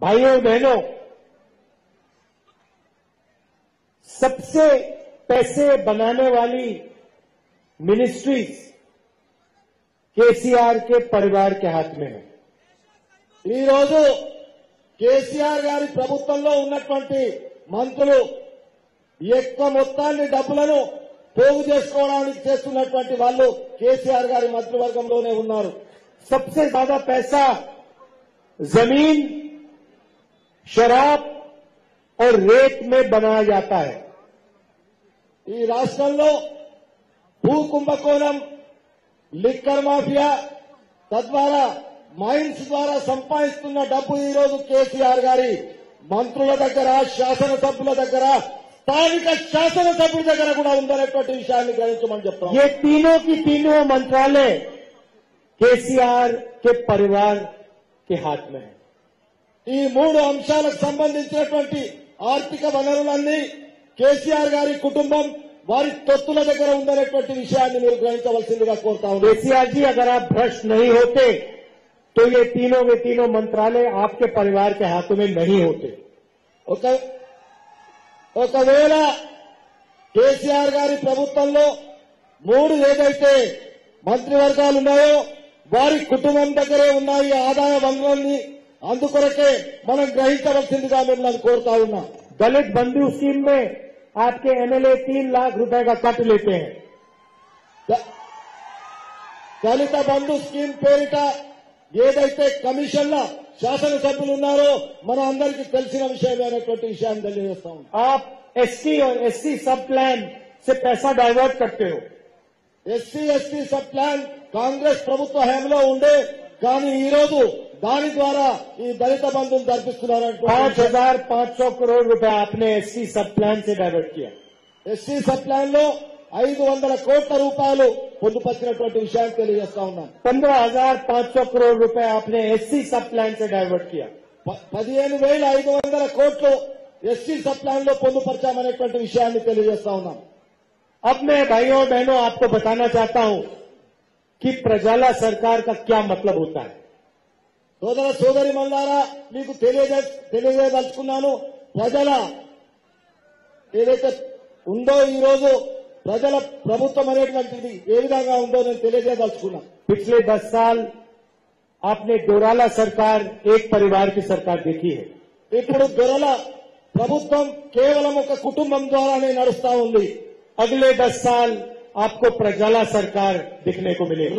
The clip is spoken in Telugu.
भाइयों बहनों, सबसे पैसे बनाने वाली मिनिस्ट्रीज केसीआर के परिवार के हाथ में है। ఈ రోజు కేసీఆర్ గారి ప్రభుత్వంలో ఉన్నటువంటి మంత్రులు ఎక్కువ మొత్తాన్ని డబ్బులను పోగు చేసుకోవడానికి చేస్తున్నటువంటి వాళ్ళు కేసీఆర్ గారి మంత్రివర్గంలోనే ఉన్నారు। सबसे ज्यादा पैसा जमीन, शराब और रेत में बनाया जाता है। ఈ రాష్ట్రంలో భూ కుంభకోణం, లిక్కర్ మాఫియా, తద్వారా మైన్స్ ద్వారా సంపాదిస్తున్న డబ్బు ఈ రోజు కేసీఆర్ గారి మంత్రుల దగ్గర, శాసనసభ్యుల దగ్గర, స్థానిక శాసనసభ్యుల దగ్గర కూడా ఉందనేటువంటి విషయాన్ని గ్రహించమని చెప్తాం। ये तीनों की तीनों मंत्रालय केसीआर के परिवार के हाथ में है। ఈ మూడు అంశాలకు సంబంధించినటువంటి ఆర్థిక వనరులన్నీ కేసీఆర్ గారి కుటుంబం, వారి తొత్తుల దగ్గర ఉందనేటువంటి విషయాన్ని మీరు గ్రహించవలసిందిగా కోరుతా ఉన్నాను। केसीआर जी, अगर आप भ्रष्ट नहीं होते तो ये तीनों के तीनों मंत्रालय आपके परिवार के हाथों में नहीं होते। ఒకవేళ కేసీఆర్ గారి ప్రభుత్వంలో మూడు ఏదైతే మంత్రివర్గాలు ఉన్నాయో వారి కుటుంబం దగ్గరే ఉన్నాయి ఆదాయ వనరుల్ని, అందుకొరకే మనం గ్రహించవలసిందిగా మిమ్మల్ని కోరుతా ఉన్నా। दलित बंधु स्कीम में आपके एमएलए 3 लाख रुपए का कट लेते हैं। దళిత బంధు స్కీమ్ పేరిట ఏదైతే కమిషన్ల శాసనసభ్యులు ఉన్నారో మన అందరికీ తెలిసిన విషయమే అనేటువంటి విషయాన్ని తెలియజేస్తా ఉన్నాం। आप एससी और एससी सब प्लान से पैसा डाइवर्ट करते हो। SC ST sub plan Congress ప్రభుత్వ హయాంలో ఉండే, కానీ ఈ రోజు దాని ద్వారా ఈ దళిత బంధువులు జరిపిస్తున్నారంటే 5,500 करोड़ रुपए आपने एससी सब प्लान से डाइवर्ट किया। ఎస్సీ సబ్ ప్లాన్ లో 500 కోట్ల రూపాయలు పొందుపరిచినటువంటి విషయాన్ని తెలియజేస్తా ఉన్నాం। 15,500 करोड़ रुपए आपने एससी सब प्लान से डाइवर्ट किया। 15,500 కోట్లు ఎస్సీ సబ్ ప్లాన్ లో పొందుపరిచామనేటువంటి విషయాన్ని తెలియజేస్తా ఉన్నాం। अब मैं भाइयों और बहनों आपको बताना चाहता हूं कि प्रजाला सरकार का क्या मतलब होता है। సోదర సోదరి మల్లారా, మీకు తెలియజేయదలుచుకున్నాను, ప్రజల ఏదైతే ఉందో ఈ రోజు ప్రజల ప్రభుత్వం అనేటువంటిది ఏ విధంగా ఉందో నేను తెలియజేయదలుచుకున్నా। पिछले 10 साल आपने डोराला सरकार, एक परिवार की सरकार देखी है। ఇప్పుడు దొరల ప్రభుత్వం కేవలం ఒక కుటుంబం ద్వారానే నడుస్తా ఉంది। अगले 10 साल आपको प्रजाला सरकार दिखने को मिलेगी।